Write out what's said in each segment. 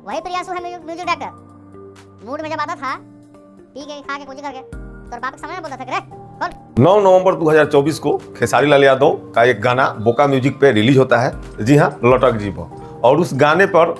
वही प्रियांशु है music director. Mood में जब आता था पी के खा के कुछ करके तो बाप के सामने बोलता था रे 9 नवंबर 2024 को खेसारी लाल यादव का एक गाना बोका म्यूजिक पे रिलीज होता है। जी हाँ, लटक जी पर। और उस गाने पर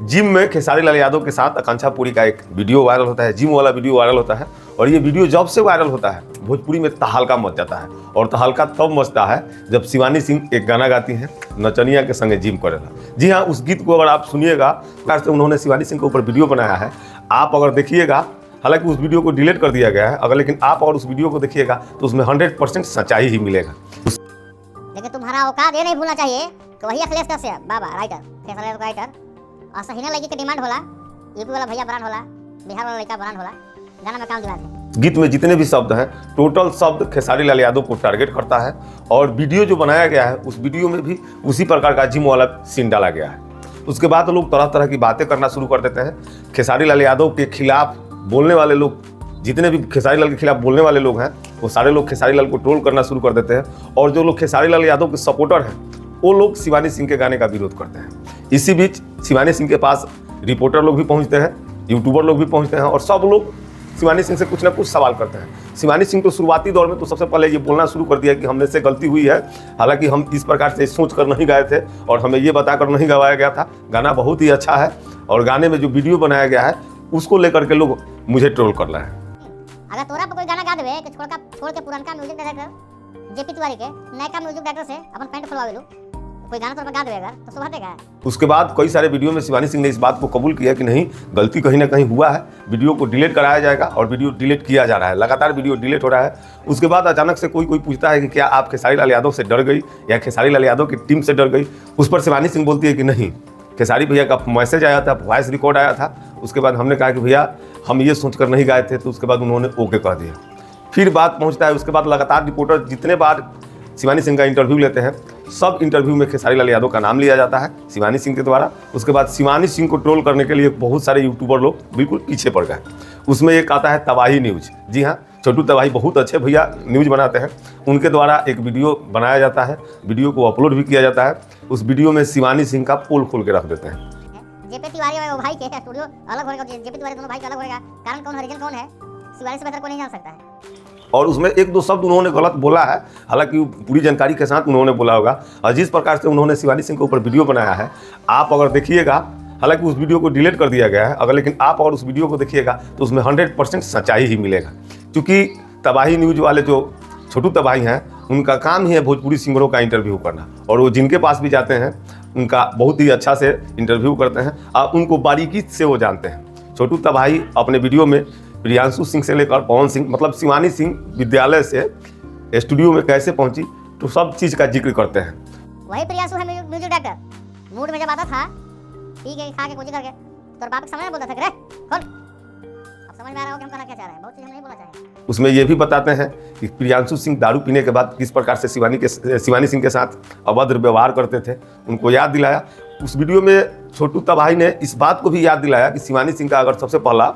जिम में खेसारी लाल यादव के साथ आकांक्षा पुरी का एक वीडियो वायरल होता है। जिम वाला वीडियो वायरल होता है। और ये वीडियो जब से वायरल होता है भोजपुरी में तहलका मच जाता है। और तहलका तब मचता है जब शिवानी सिंह एक गाना गाती हैं नचनिया के संगे जिम करेला। जी हाँ, उस गीत को अगर आप सुनिएगा से उन्होंने शिवानी सिंह के ऊपर वीडियो बनाया है। आप अगर देखिएगा, हालांकि उस वीडियो को डिलीट कर दिया गया है, अगर लेकिन आप और उस वीडियो को देखिएगा तो उसमें 100% सच्चाई ही मिलेगा। लेकिन तुम्हारा औकात ये नहीं भूलना चाहिए कि वही अखिलेश कश्यप बाबा राइटर खेसारी लाल राइटर और सहीना लड़की के डिमांड होला, यूपी वाला भैया ब्रांड होला, बिहार वाला लड़का ब्रांड होला, गाना में काम दिला थे। गीत में जितने भी शब्द हैं टोटल शब्द खेसारी लाल यादव को टारगेट करता है। और वीडियो जो बनाया गया है उस वीडियो में भी उसी प्रकार का जिम वाला सीन डाला गया है। उसके बाद लोग तरह तरह की बातें करना शुरू कर देते हैं। खेसारी लाल यादव के खिलाफ बोलने वाले लोग, जितने भी खेसारी लाल के खिलाफ बोलने वाले लोग हैं वो सारे लोग खेसारी लाल को ट्रोल करना शुरू कर देते हैं। और जो लोग खेसारी लाल यादव के सपोर्टर हैं वो लोग शिवानी सिंह के गाने का विरोध करते हैं। इसी बीच शिवानी सिंह के पास रिपोर्टर लोग भी पहुंचते हैं, यूट्यूबर लोग भी पहुंचते हैं और सब लोग शिवानी सिंह से कुछ ना कुछ सवाल करते हैं। शिवानी सिंह तो शुरुआती दौर में तो सबसे पहले ये बोलना शुरू कर दिया कि हमने से गलती हुई है, हालांकि हम इस प्रकार से सोच कर नहीं गाए थे और हमें ये बताकर नहीं गवाया गया था। गाना बहुत ही अच्छा है और गाने में जो वीडियो बनाया गया है उसको लेकर के लोग मुझे ट्रोल कर रहे हैं। अगर तोरा पर कोई गाना गा देवे कि छोड़ के पुरानका म्यूजिक डायरेक्टर जेपी तिवारी के नयका म्यूजिक डायरेक्टर से अपन पैंट खुलवावे लो, कोई गाना तोरा पर गा देवे अगर तो शोभा देगा। उसके बाद कई सारे वीडियो में शिवानी सिंह ने इस बात को कबूल किया कि नहीं, गलती कहीं ना कहीं हुआ है, वीडियो को डिलीट कराया जाएगा और वीडियो डिलीट किया जा रहा है। लगातार वीडियो डिलीट हो रहा है। उसके बाद अचानक से कोई पूछता है कि क्या आप खेसारी लाल यादव से डर गई या खेसारी लाल यादव की टीम से डर गई। उस पर शिवानी सिंह बोलती है कि नहीं, खेसारी भैया का मैसेज आया था, वॉइस रिकॉर्ड आया था। उसके बाद हमने कहा कि भैया हम ये सोचकर नहीं गाए थे, तो उसके बाद उन्होंने ओके कह दिया। फिर बात पहुंचता है, उसके बाद लगातार रिपोर्टर जितने बार शिवानी सिंह का इंटरव्यू लेते हैं सब इंटरव्यू में खेसारी लाल यादव का नाम लिया जाता है शिवानी सिंह के द्वारा। उसके बाद शिवानी सिंह को ट्रोल करने के लिए बहुत सारे यूट्यूबर लोग बिल्कुल पीछे पड़ गए। उसमें एक आता है तबाही न्यूज। जी हाँ, छोटू तबाही बहुत अच्छे भैया न्यूज बनाते हैं। उनके द्वारा एक वीडियो बनाया जाता है, वीडियो को अपलोड भी किया जाता है। उस वीडियो में शिवानी सिंह का पोल खोल के रख देते हैं। जेपी तिवारी और भाई के स्टूडियो अलग होगा, जेपी तिवारी दोनों भाई का अलग होगा, कारण कौन है, रीजन कौन है, शिवानी से बेहतर कोई नहीं जान सकता है। और उसमें एक दो शब्द उन्होंने गलत बोला है, हालांकि पूरी जानकारी के साथ उन्होंने बोला होगा। और जिस प्रकार से उन्होंने शिवानी सिंह के ऊपर वीडियो बनाया है आप अगर देखिएगा, हालांकि उस वीडियो को डिलीट कर दिया गया है, अगर लेकिन आप और उस वीडियो को देखिएगा तो उसमें 100% सच्चाई ही मिलेगा। क्योंकि तबाही न्यूज वाले जो छोटू तबाही हैं उनका काम ही है भोजपुरी सिंगरों का इंटरव्यू करना। और वो जिनके पास भी जाते हैं उनका बहुत ही अच्छा से इंटरव्यू करते हैं और उनको बारीकी से वो जानते हैं। छोटू तबाही अपने वीडियो में प्रियांशु सिंह से लेकर पवन सिंह, मतलब शिवानी सिंह विद्यालय से स्टूडियो में कैसे पहुंची तो सब चीज़ का जिक्र करते हैं। वही प्रियांशु है म्यूजिक डायरेक्टर। मूड में जब आता था पी के खा के कुछ करके तो बाप के सामने बोलता था रे खोल। अब समझ में आ रहा हो कि हम कहना क्या चाह रहे हैं, बहुत चीज़ हम नहीं बोलना चाहिए। उसमें ये भी बताते हैं कि प्रियांशु सिंह दारू पीने के बाद किस प्रकार से शिवानी सिंह के साथ अभद्र व्यवहार करते थे, उनको याद दिलाया। उस वीडियो में छोटू तबाही ने इस बात को भी याद दिलाया कि शिवानी सिंह का अगर सबसे पहला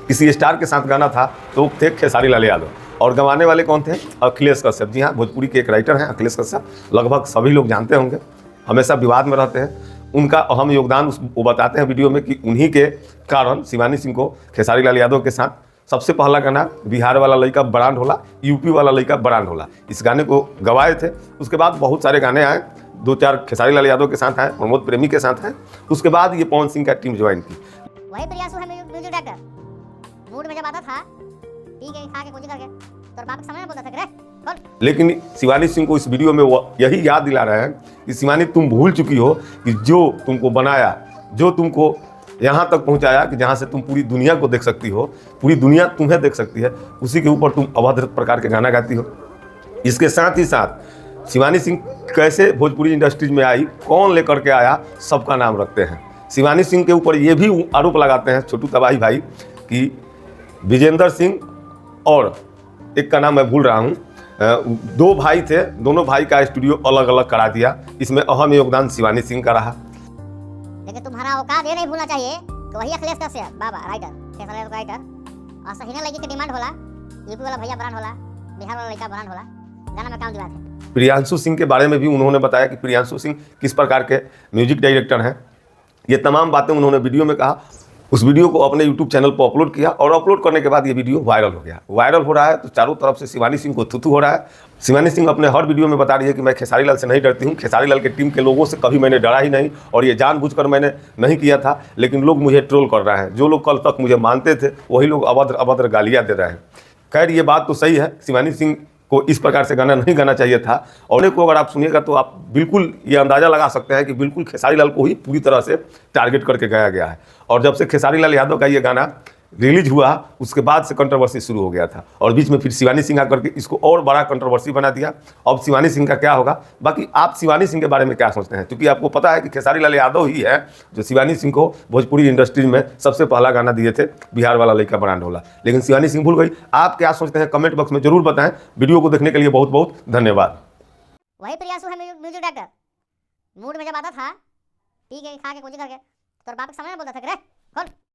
किसी स्टार के साथ गाना था तो वो थे खेसारी लाल यादव और गवाने वाले कौन थे, अखिलेश कश्यप। जी हाँ, भोजपुरी के एक राइटर हैं अखिलेश कश्यप, लगभग सभी लोग जानते होंगे, हमेशा विवाद में रहते हैं। उनका अहम योगदान वो बताते हैं वीडियो में कि उन्हीं के कारण शिवानी सिंह को खेसारी लाल यादव के साथ सबसे पहला गाना बिहार वाला लड़का ब्रांड होला, यूपी वाला लड़का ब्रांड होला, इस गाने को गवाए थे। उसके बाद बहुत सारे गाने आए, 2-4 खेसारी लाल यादव के साथ आए, प्रमोद प्रेमी के साथ आए। उसके बाद ये पवन सिंह का टीम ज्वाइन की। वही प्रियांशु है म्यूजिक डायरेक्टर। मूड में जब आता था पी के खा के कुछ करके तो बाप के सामने बोलता था रे खोल। लेकिन शिवानी सिंह को इस वीडियो में वो यही याद दिला रहे हैं कि शिवानी तुम भूल चुकी हो कि जो तुमको बनाया, जो तुमको यहाँ तक पहुँचाया कि जहाँ से तुम पूरी दुनिया को देख सकती हो, पूरी दुनिया तुम्हें देख सकती है, उसी के ऊपर तुम अभद्र प्रकार के गाना गाती हो। इसके साथ ही साथ शिवानी सिंह कैसे भोजपुरी इंडस्ट्रीज में आई, कौन लेकर के आया, सबका नाम रखते हैं। शिवानी सिंह के ऊपर ये भी आरोप लगाते हैं छोटू तबाही भाई कि विजेंद्र सिंह और एक का नाम मैं भूल रहा हूँ, 2 भाई थे, दोनों भाई का स्टूडियो अलग अलग करा दिया। इसमें अहम योगदान शिवानी सिंह का रहा। लेकिन तुम्हारा औकात ये नहीं भूलना चाहिए कि वही अखिलेश कश्यप बाबा राइटर खेसारी लाल राइटर और सहीना लड़की के डिमांड होला, यूपी वाला भैया ब्रांड होला, बिहार वाला लड़का ब्रांड होला, गाना में काम दिला थे। प्रियांशु सिंह के बारे में भी उन्होंने बताया कि प्रियांशु सिंह किस प्रकार के म्यूजिक डायरेक्टर हैं। ये तमाम बातें उन्होंने वीडियो में कहा। उस वीडियो को अपने यूट्यूब चैनल पर अपलोड किया और अपलोड करने के बाद ये वीडियो वायरल हो गया। वायरल हो रहा है तो चारों तरफ से शिवानी सिंह को थुथु हो रहा है। शिवानी सिंह अपने हर वीडियो में बता रही है कि मैं खेसारी लाल से नहीं डरती हूँ, खेसारी लाल के टीम के लोगों से कभी मैंने डरा ही नहीं और ये जानबूझकर मैंने नहीं किया था, लेकिन लोग मुझे ट्रोल कर रहे हैं। जो लोग कल तक मुझे मानते थे वही लोग अभद्र अभद्र गालियाँ दे रहे हैं। खैर ये बात तो सही है, शिवानी सिंह को इस प्रकार से गाना नहीं गाना चाहिए था। और को अगर आप सुनिएगा तो आप बिल्कुल ये अंदाज़ा लगा सकते हैं कि बिल्कुल खेसारी लाल को ही पूरी तरह से टारगेट करके गाया गया है। और जब से खेसारी लाल यादव का ये गाना रिलीज हुआ उसके बाद से कंट्रोवर्सी शुरू हो गया था और बीच में फिर शिवानी सिंह आकर के इसको और बड़ा कंट्रोवर्सी बना दिया। अब शिवानी सिंह का क्या होगा, बाकी आप शिवानी सिंह के बारे में क्या सोचते हैं? क्योंकि आपको पता है कि खेसारी लाल यादव ही है जो शिवानी सिंह को भोजपुरी इंडस्ट्री में सबसे पहला गाना दिए थे, बिहार वाला लड़का ब्रांड होला। लेकिन शिवानी सिंह भूल गई। आप क्या सोचते हैं कमेंट बॉक्स में जरूर बताएं। वीडियो को देखने के लिए बहुत बहुत धन्यवाद। वही प्रियांशु है म्यूजिक डायरेक्टर। मूड में जब आता था ठीक है खा के कुछ करके तो बाप के सामने बोलता था कि रे